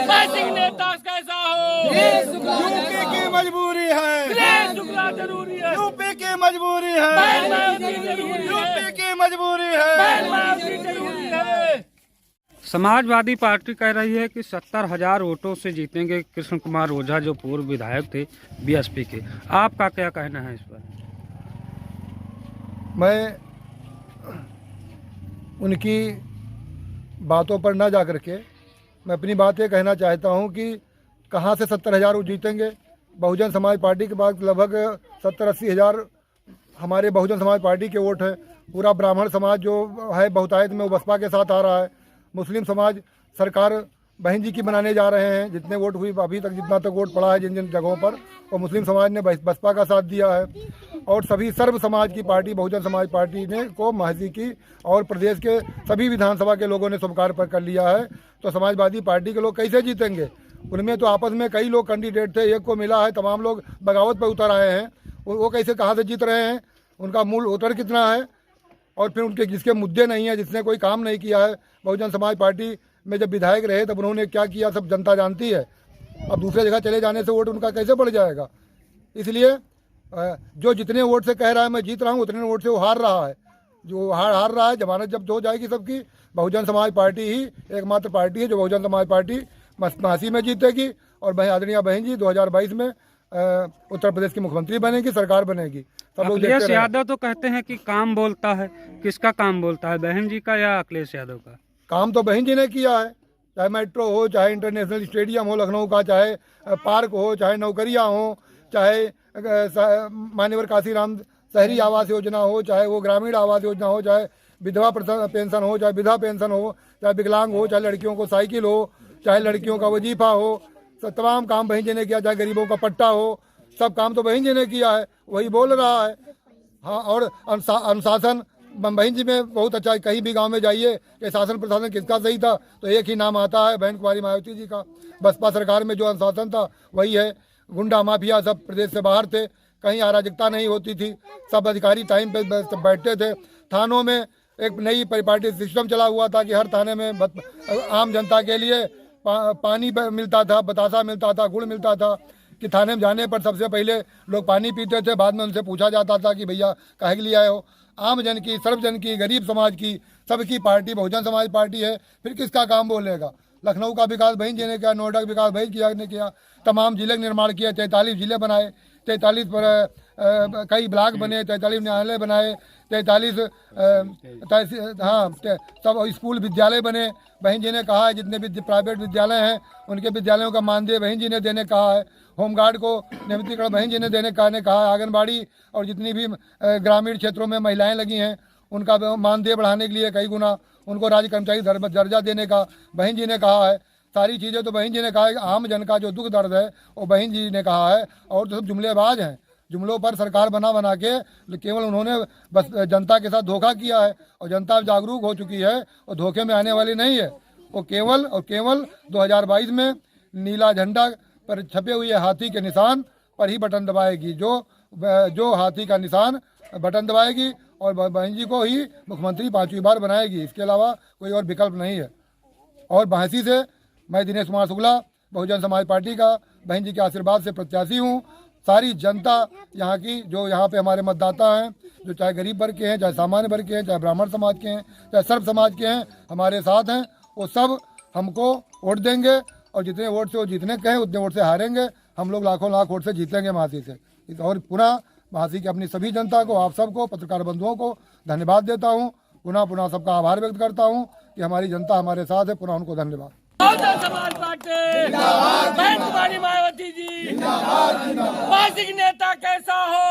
पासिंग नेता कैसा हो, यूपी की मजबूरी है, दिनेश शुक्ला जरूरी है, यूपी की मजबूरी है, बहन मायावती जरूरी है, यूपी की मजबूरी है, बहन मायावती जरूरी है। समाजवादी पार्टी कह रही है कि 70,000 वोटों से जीतेंगे कृष्ण कुमार ओझा जो पूर्व विधायक थे बीएसपी के। आपका क्या कहना है इस पर? मैं उनकी बातों पर ना जा कर के मैं अपनी बात ये कहना चाहता हूँ कि कहाँ से 70,000 वो जीतेंगे। बहुजन समाज पार्टी के पास लगभग 70-80 हज़ार हमारे बहुजन समाज पार्टी के वोट हैं। पूरा ब्राह्मण समाज जो है बहुतायत में वो बसपा के साथ आ रहा है। मुस्लिम समाज सरकार बहन जी की बनाने जा रहे हैं। जितने वोट हुई अभी तक, जितना तक वोट पड़ा है जिन जिन जगहों पर, वो मुस्लिम समाज ने बसपा का साथ दिया है। और सभी सर्व समाज की पार्टी बहुजन समाज पार्टी ने को महजी की और प्रदेश के सभी विधानसभा के लोगों ने स्वीकार कर लिया है। तो समाजवादी पार्टी के लोग कैसे जीतेंगे? उनमें तो आपस में कई लोग कैंडिडेट थे, एक को मिला है, तमाम लोग बगावत पर उतर आए हैं। वो कैसे, कहाँ से जीत रहे हैं? उनका मूल वोटर कितना है? और फिर उनके जिसके मुद्दे नहीं है, जिसने कोई काम नहीं किया है। बहुजन समाज पार्टी में जब विधायक रहे तब उन्होंने क्या किया सब जनता जानती है। अब दूसरे जगह चले जाने से वोट उनका कैसे बढ़ जाएगा? इसलिए जो जितने वोट से कह रहा है मैं जीत रहा हूँ, उतने वोट से वो हार रहा है। जो हार रहा है, जमानत जब हो जाएगी सबकी, बहुजन समाज पार्टी ही एकमात्र पार्टी है जो बहुजन समाज पार्टी महासी में जीतेगी। और आदरणीय बहन जी 2022 में उत्तर प्रदेश की मुख्यमंत्री बनेगी, सरकार बनेगी। सब लोग अखिलेश यादव तो कहते हैं कि काम बोलता है। किसका काम बोलता है, बहन जी का या अखिलेश यादव का? काम तो बहन जी ने किया है। चाहे मेट्रो हो, चाहे इंटरनेशनल स्टेडियम हो लखनऊ का, चाहे पार्क हो, चाहे नौकरियां हो, चाहे मान्यवर काशीराम शहरी आवास योजना हो, चाहे वो ग्रामीण आवास योजना हो, चाहे विधवा पेंशन हो, चाहे विधवा पेंशन हो, चाहे विकलांग हो, चाहे लड़कियों को साइकिल हो, चाहे लड़कियों का वजीफा हो, तमाम काम बहन जी ने किया। चाहे गरीबों का पट्टा हो, सब काम तो बहन जी ने किया है। वही बोल रहा है। हाँ, और अनुशासन बहन जी में बहुत अच्छा है। कहीं भी गांव में जाइए कि शासन प्रशासन किसका सही था तो एक ही नाम आता है, बहन कुमारी मायावती जी का। बसपा सरकार में जो अनुशासन था वही है। गुंडा माफिया सब प्रदेश से बाहर थे, कहीं अराजकता नहीं होती थी, सब अधिकारी टाइम पे बैठते थे। थानों में एक नई परिपाटी सिस्टम चला हुआ था कि हर थाने में आम जनता के लिए पानी मिलता था, बतासा मिलता था, गुड़ मिलता था। कि थाने में जाने पर सबसे पहले लोग पानी पीते थे, बाद में उनसे पूछा जाता था कि भैया काहे के लिए आए हो। आम जन की, सर्व जन की, गरीब समाज की, सबकी पार्टी बहुजन समाज पार्टी है। फिर किसका काम बोलेगा? लखनऊ का विकास बहन जी ने किया, नोएडा का विकास बहन जी ने किया, तमाम जिले का निर्माण किया, 43 जिले बनाए, 43 पर कई ब्लॉक बने, 43 न्यायालय बनाए, 43 सब स्कूल विद्यालय बने। बहन जी ने कहा है जितने भी प्राइवेट विद्यालय हैं उनके विद्यालयों का मानदेय बहन जी ने देने कहा है। होमगार्ड को नियमितीकरण बहन जी ने देने कहा है। आंगनबाड़ी और जितनी भी ग्रामीण क्षेत्रों में महिलाएं लगी हैं उनका मानदेय बढ़ाने के लिए कई गुना उनको राज्य कर्मचारी दर्जा देने का बहन जी ने कहा है। सारी चीज़ें तो बहन जी ने कहा है कि आम जन का जो दुख दर्द है वो बहन जी ने कहा है। और तो सब जुमलेबाज हैं, जुमलों पर सरकार बना के केवल उन्होंने बस जनता के साथ धोखा किया है और जनता जागरूक हो चुकी है और धोखे में आने वाली नहीं है। वो केवल 2022 में नीला झंडा पर छपे हुए हाथी के निशान पर ही बटन दबाएगी। जो हाथी का निशान बटन दबाएगी और बहन जी को ही मुख्यमंत्री 5वीं बार बनाएगी। इसके अलावा कोई और विकल्प नहीं है। और बहसी से मैं दिनेश कुमार शुक्ला बहुजन समाज पार्टी का बहन जी के आशीर्वाद से प्रत्याशी हूँ। सारी जनता यहाँ की, जो यहाँ पे हमारे मतदाता हैं, जो चाहे गरीब वर्ग के हैं, चाहे सामान्य वर्ग के हैं, चाहे ब्राह्मण समाज के हैं, चाहे सर्व समाज के हैं, हमारे साथ हैं। वो सब हमको वोट देंगे और जितने वोट से वो जीतने कहें उतने वोट से हारेंगे। हम लोग लाखों लाख वोट से जीतेंगे महासी से। और पुनः महासी की अपनी सभी जनता को, आप सबको, पत्रकार बंधुओं को धन्यवाद देता हूँ। पुनः सबका आभार व्यक्त करता हूँ कि हमारी जनता हमारे साथ है। पुनः उनको धन्यवाद। बहुजन समाज पार्टी बहन कुमारी मायावती जी पासिंग नेता कैसा हो,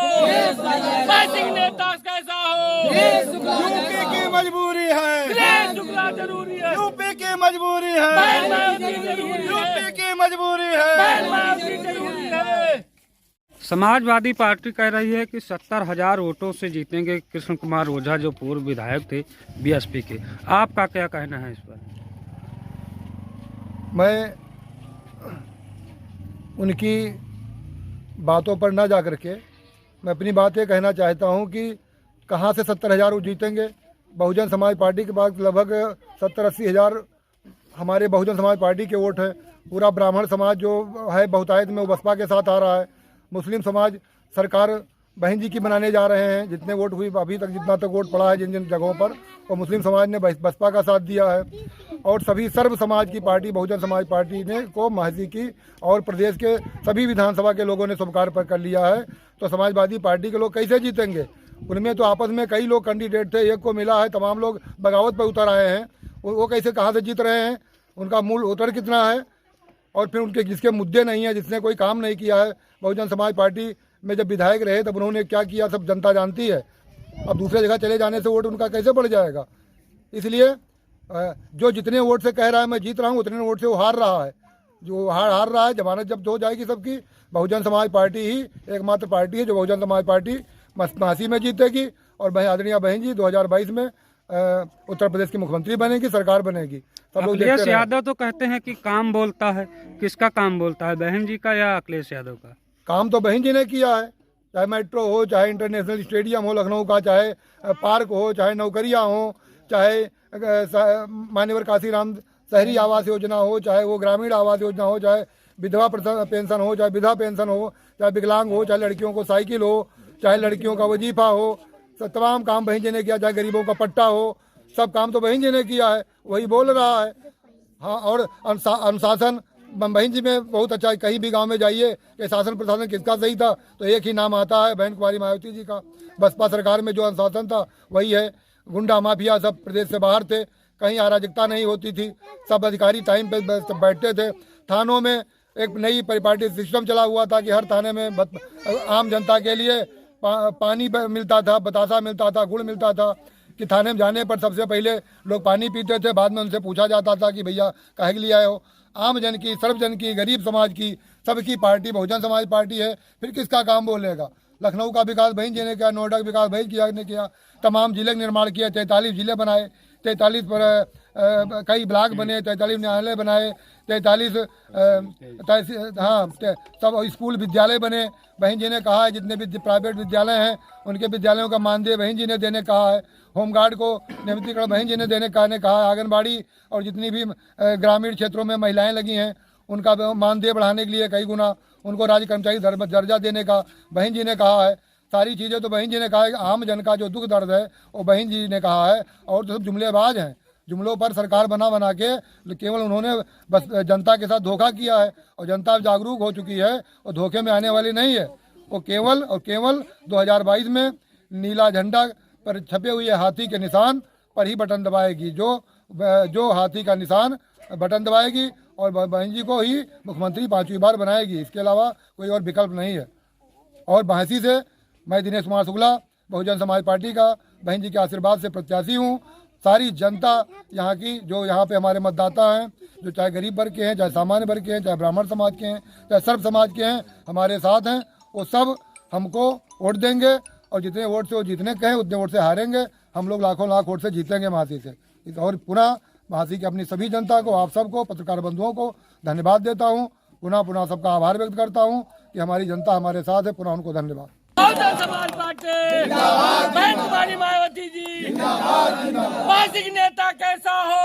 पासिंग नेता कैसा हो, यूपी की मजबूरी है, दिनेश शुक्ला जरूरी है, यूपी की मजबूरी है, बहन मायावती जरूरी है, यूपी की मजबूरी है, बहन मायावती जरूरी है। समाजवादी पार्टी कह रही है कि 70,000 वोटों से जीतेंगे कृष्ण कुमार ओझा जो पूर्व विधायक थे बीएसपी के। आपका क्या कहना है इस पर? मैं उनकी बातों पर ना जा करके मैं अपनी बात ये कहना चाहता हूँ कि कहाँ से 70,000 वो जीतेंगे। बहुजन समाज पार्टी के पास लगभग 70-80 हज़ार हमारे बहुजन समाज पार्टी के वोट हैं। पूरा ब्राह्मण समाज जो है बहुतायत में वो बसपा के साथ आ रहा है। मुस्लिम समाज सरकार बहन जी की बनाने जा रहे हैं। जितने वोट हुई अभी तक, जितना तक वोट पड़ा है जिन जिन जगहों पर, वो मुस्लिम समाज ने बसपा का साथ दिया है। और सभी सर्व समाज की पार्टी बहुजन समाज पार्टी ने को महासी की और प्रदेश के सभी विधानसभा के लोगों ने स्वीकार पर कर लिया है। तो समाजवादी पार्टी के लोग कैसे जीतेंगे? उनमें तो आपस में कई लोग कैंडिडेट थे, एक को मिला है, तमाम लोग बगावत पर उतर आए हैं। वो कैसे, कहाँ से जीत रहे हैं? उनका मूल वोटर कितना है? और फिर उनके जिसके मुद्दे नहीं है, जिसने कोई काम नहीं किया है। बहुजन समाज पार्टी में जब विधायक रहे तब उन्होंने क्या किया सब जनता जानती है। अब दूसरे जगह चले जाने से वोट उनका कैसे बढ़ जाएगा? इसलिए जो जितने वोट से कह रहा है मैं जीत रहा हूँ, उतने वोट से वो हार रहा है। जो हार रहा है, जमानत जब्त हो जाएगी सबकी। बहुजन समाज पार्टी ही एकमात्र पार्टी है जो बहुजन समाज पार्टी महासी में जीतेगी। और आदरणीय बहन जी 2022 में उत्तर प्रदेश की मुख्यमंत्री बनेगी, सरकार बनेगी। सब लोग अखिलेश यादव तो कहते हैं कि काम बोलता है। किसका काम बोलता है, बहन जी का या अखिलेश यादव का? काम तो बहन जी ने किया है। चाहे मेट्रो हो, चाहे इंटरनेशनल स्टेडियम हो लखनऊ का, चाहे पार्क हो, चाहे नौकरियां हो, चाहे मान्यवर काशीराम शहरी आवास योजना हो, चाहे वो ग्रामीण आवास योजना हो, चाहे विधवा पेंशन हो, चाहे विधवा पेंशन हो, चाहे विकलांग हो, चाहे लड़कियों को साइकिल हो, चाहे लड़कियों का वजीफा हो, तमाम काम बहन जी ने किया। चाहे गरीबों का पट्टा हो, सब काम तो बहन जी ने किया है। वही बोल रहा है। हाँ, और अनुशासन बहन जी में बहुत अच्छा है। कहीं भी गांव में जाइए कि शासन प्रशासन किसका सही था तो एक ही नाम आता है, बहन कुमारी मायावती जी का। बसपा सरकार में जो अनुशासन था वही है। गुंडा माफिया सब प्रदेश से बाहर थे, कहीं अराजकता नहीं होती थी, सब अधिकारी टाइम पे बैठते थे। थानों में एक नई परिपाटी सिस्टम चला हुआ था कि हर थाने में आम जनता के लिए पानी मिलता था, बतासा मिलता था, गुड़ मिलता था। कि थाने में जाने पर सबसे पहले लोग पानी पीते थे, बाद में उनसे पूछा जाता था कि भैया काहे के लिए आए हो। आम जन की, सर्वजन की, गरीब समाज की, सबकी पार्टी बहुजन समाज पार्टी है। फिर किसका काम बोलेगा? लखनऊ का विकास बहन जी ने किया, नोएडा का विकास बहन जी ने किया, तमाम जिले का निर्माण किया, 43 जिले बनाए, 43 पर कई ब्लॉक बने, 43 न्यायालय बनाए, 43 सब स्कूल विद्यालय बने। बहन जी ने कहा है जितने भी प्राइवेट विद्यालय हैं उनके विद्यालयों का मानदेय बहन जी ने देने कहा है। होमगार्ड को नियमितीकरण बहन जी ने देने कहा है। आंगनबाड़ी और जितनी भी ग्रामीण क्षेत्रों में महिलाएं लगी हैं उनका मानदेय बढ़ाने के लिए कई गुना उनको राज्य कर्मचारी दर्जा देने का बहन जी ने कहा है। सारी चीज़ें तो बहन जी ने कहा है। आम जन का जो दुख दर्द है वो बहन जी ने कहा है। और तो सब जुमलेबाज हैं, जुमलों पर सरकार बना के केवल उन्होंने बस जनता के साथ धोखा किया है। और जनता जागरूक हो चुकी है और धोखे में आने वाली नहीं है। वो केवल 2022 में नीला झंडा पर छपे हुए हाथी के निशान पर ही बटन दबाएगी। जो हाथी का निशान बटन दबाएगी और बहन जी को ही मुख्यमंत्री 5वीं बार बनाएगी। इसके अलावा कोई और विकल्प नहीं है। और महासी से मैं दिनेश कुमार शुक्ला बहुजन समाज पार्टी का बहन जी के आशीर्वाद से प्रत्याशी हूँ। सारी जनता यहाँ की, जो यहाँ पे हमारे मतदाता हैं, जो चाहे गरीब वर्ग के हैं, चाहे सामान्य वर्ग के हैं, चाहे ब्राह्मण समाज के हैं, चाहे सर्व समाज के हैं, हमारे साथ हैं। वो सब हमको वोट देंगे और जितने वोट से वो जीतने कहें उतने वोट से हारेंगे। हम लोग लाखों लाख वोट से जीतेंगे महासी से। और पुनः महासी की अपनी सभी जनता को, आप सबको, पत्रकार बंधुओं को धन्यवाद देता हूँ। पुनः सबका आभार व्यक्त करता हूँ कि हमारी जनता हमारे साथ है। पुनः उनको धन्यवाद। बहुजन समाज पार्टी बहन कुमारी मायावती जी पासिंग नेता कैसा हो,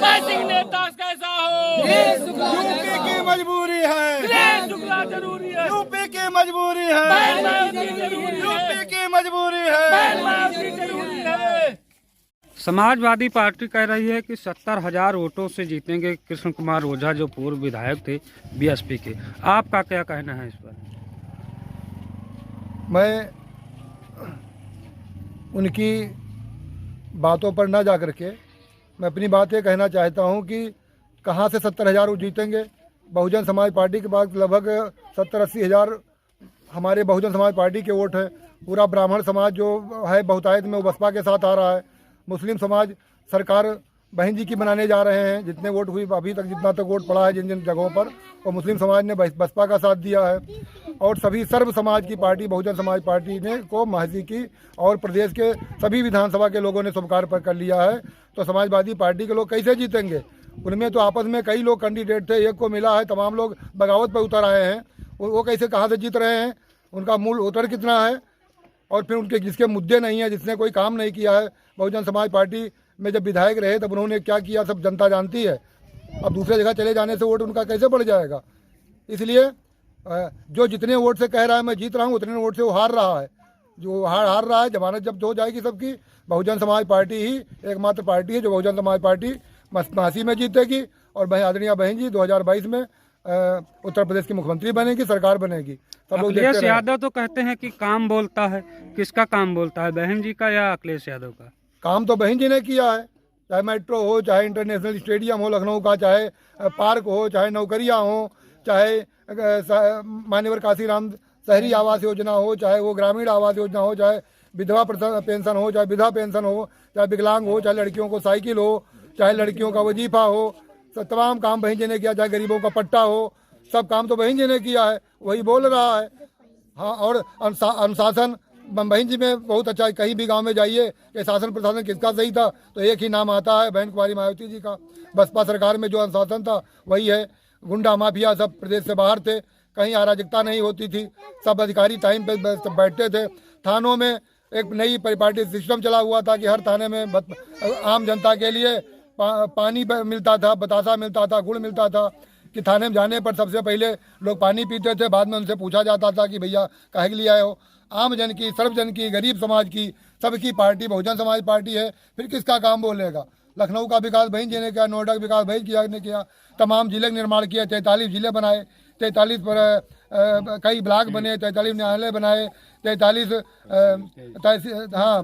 पासिंग नेता कैसा हो, यूपी की मजबूरी है, शुक्ला जरूरी है, यूपी की मजबूरी है, मायावती जरूरी है, यूपी की मजबूरी है। मायावती जरूरी है। समाजवादी पार्टी कह रही है कि 70,000 वोटों से जीतेंगे कृष्ण कुमार ओझा जो पूर्व विधायक थे बीएसपी के। आपका क्या कहना है इस पर? मैं उनकी बातों पर न जा करके मैं अपनी बात ये कहना चाहता हूँ कि कहाँ से 70,000 वो जीतेंगे। बहुजन समाज पार्टी के पास लगभग 70-80 हज़ार हमारे बहुजन समाज पार्टी के वोट हैं। पूरा ब्राह्मण समाज जो है बहुतायत में वो बसपा के साथ आ रहा है। मुस्लिम समाज सरकार बहन जी की बनाने जा रहे हैं। जितने वोट हुई अभी तक जितना तक वोट पड़ा है जिन जिन जगहों पर वो मुस्लिम समाज ने बसपा का साथ दिया है। और सभी सर्व समाज की पार्टी बहुजन समाज पार्टी ने को महजी की और प्रदेश के सभी विधानसभा के लोगों ने स्वीकार पर कर लिया है। तो समाजवादी पार्टी के लोग कैसे जीतेंगे? उनमें तो आपस में कई लोग कैंडिडेट थे, एक को मिला है, तमाम लोग बगावत पर उतर आए हैं। वो कैसे कहाँ से जीत रहे हैं? उनका मूल वोटर कितना है? और फिर उनके जिसके मुद्दे नहीं है, जिसने कोई काम नहीं किया है। बहुजन समाज पार्टी में जब विधायक रहे तब उन्होंने क्या किया सब जनता जानती है। अब दूसरे जगह चले जाने से वोट उनका कैसे बढ़ जाएगा? इसलिए जो जितने वोट से कह रहा है मैं जीत रहा हूँ उतने वोट से वो हार रहा है। जो हार रहा है, जमानत जब हो जाएगी सबकी, बहुजन समाज पार्टी ही एकमात्र पार्टी है जो बहुजन समाज पार्टी महासी में जीतेगी। और आदरणीय बहन जी 2022 में उत्तर प्रदेश की मुख्यमंत्री बनेगी, सरकार बनेगी। सब लोग अखिलेश यादव तो कहते हैं कि काम बोलता है। किसका काम बोलता है, बहन जी का या अखिलेश यादव का? काम तो बहन जी ने किया है। चाहे मेट्रो हो, चाहे इंटरनेशनल स्टेडियम हो लखनऊ का, चाहे पार्क हो, चाहे नौकरियां हो, चाहे मान्यवर काशीराम शहरी आवास योजना हो, चाहे वो ग्रामीण आवास योजना हो, चाहे विधवा पेंशन हो, चाहे विधवा पेंशन हो, चाहे विकलांग हो, चाहे लड़कियों को साइकिल हो, चाहे लड़कियों का वजीफा हो, सब तमाम काम बहन जी ने किया। चाहे गरीबों का पट्टा हो, सब काम तो बहन जी ने किया है। वही बोल रहा है। हाँ, और अनुशासन बहन जी में बहुत अच्छा है। कहीं भी गांव में जाइए कि शासन प्रशासन किसका सही था तो एक ही नाम आता है, बहन कुमारी मायावती जी का। बसपा सरकार में जो अनुशासन था वही है। गुंडा माफिया सब प्रदेश से बाहर थे, कहीं अराजकता नहीं होती थी, सब अधिकारी टाइम पे बैठते थे। थानों में एक नई परिपाटी सिस्टम चला हुआ था कि हर थाने में आम जनता के लिए पानी मिलता था, बतासा मिलता था, गुड़ मिलता था। कि थाने में जाने पर सबसे पहले लोग पानी पीते थे, बाद में उनसे पूछा जाता था कि भैया काहे के लिए आए हो। आम जन की, सर्वजन की, गरीब समाज की, सबकी पार्टी बहुजन समाज पार्टी है। फिर किसका काम बोलेगा? लखनऊ का विकास बहन जी ने किया, नोएडा का विकास बहन जी ने किया, तमाम जिले का निर्माण किया, 43 जिले बनाए, 43 पर कई ब्लॉक बने, 43 न्यायालय बनाए, 43 हाँ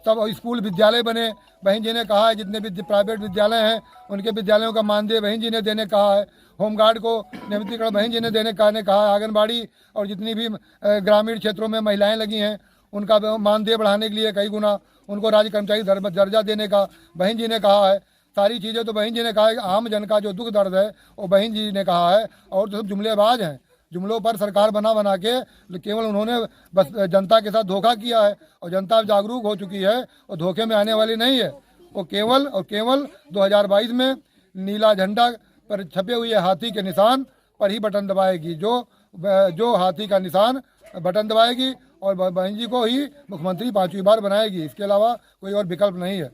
सब स्कूल विद्यालय बने। बहन जी ने कहा है जितने भी प्राइवेट विद्यालय हैं उनके विद्यालयों का मानदेय बहन जी ने देने कहा है। होमगार्ड को नियमितीकरण बहन जी ने देने कहा है। आंगनबाड़ी और जितनी भी ग्रामीण क्षेत्रों में महिलाएं लगी हैं उनका मानदेय बढ़ाने के लिए कई गुना उनको राज्य कर्मचारी दर्जा देने का बहन जी ने कहा है। सारी चीज़ें तो बहन जी ने कहा है। आम जन का जो दुख दर्द है वो बहन जी ने कहा है। और तो सब जुमलेबाज हैं, जुमलों पर सरकार बना के केवल उन्होंने बस जनता के साथ धोखा किया है। और जनता जागरूक हो चुकी है और धोखे में आने वाली नहीं है। वो केवल और केवल 2022 में नीला झंडा पर छपे हुए हाथी के निशान पर ही बटन दबाएगी। जो हाथी का निशान बटन दबाएगी और बहन जी को ही मुख्यमंत्री 5वीं बार बनाएगी। इसके अलावा कोई और विकल्प नहीं है।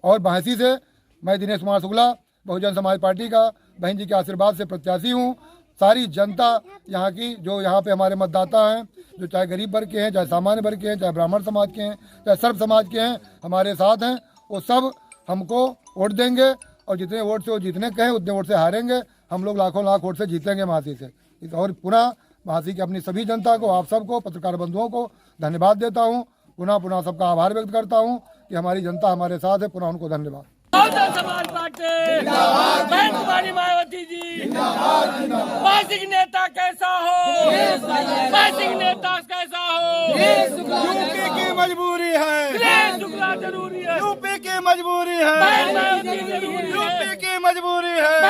और बहसी से मैं दिनेश कुमार शुक्ला बहुजन समाज पार्टी का बहन जी के आशीर्वाद से प्रत्याशी हूँ। सारी जनता यहाँ की, जो यहाँ पे हमारे मतदाता हैं, जो चाहे गरीब वर्ग के हैं, चाहे सामान्य वर्ग के हैं, चाहे ब्राह्मण समाज के हैं, चाहे सर्व समाज के हैं, हमारे साथ हैं। वो सब हमको वोट देंगे और जितने वोट से वो जीतने कहें उतने वोट से हारेंगे। हम लोग लाखों लाख वोट से जीतेंगे महासी से। और पुनः महासी की अपनी सभी जनता को, आप सबको, पत्रकार बंधुओं को धन्यवाद देता हूँ। पुनः सबका आभार व्यक्त करता हूँ कि हमारी जनता हमारे साथ है। पुनः उनको धन्यवाद। बहुजन समाज पार्टी बहन कुमारी मायावती जी पासिक नेता कैसा हो, पासिक नेता कैसा हो। यूपी की मजबूरी है, शुक्ला जरूरी है, यूपी की मजबूरी है, मायावती जरूरी है, यूपी की मजबूरी है।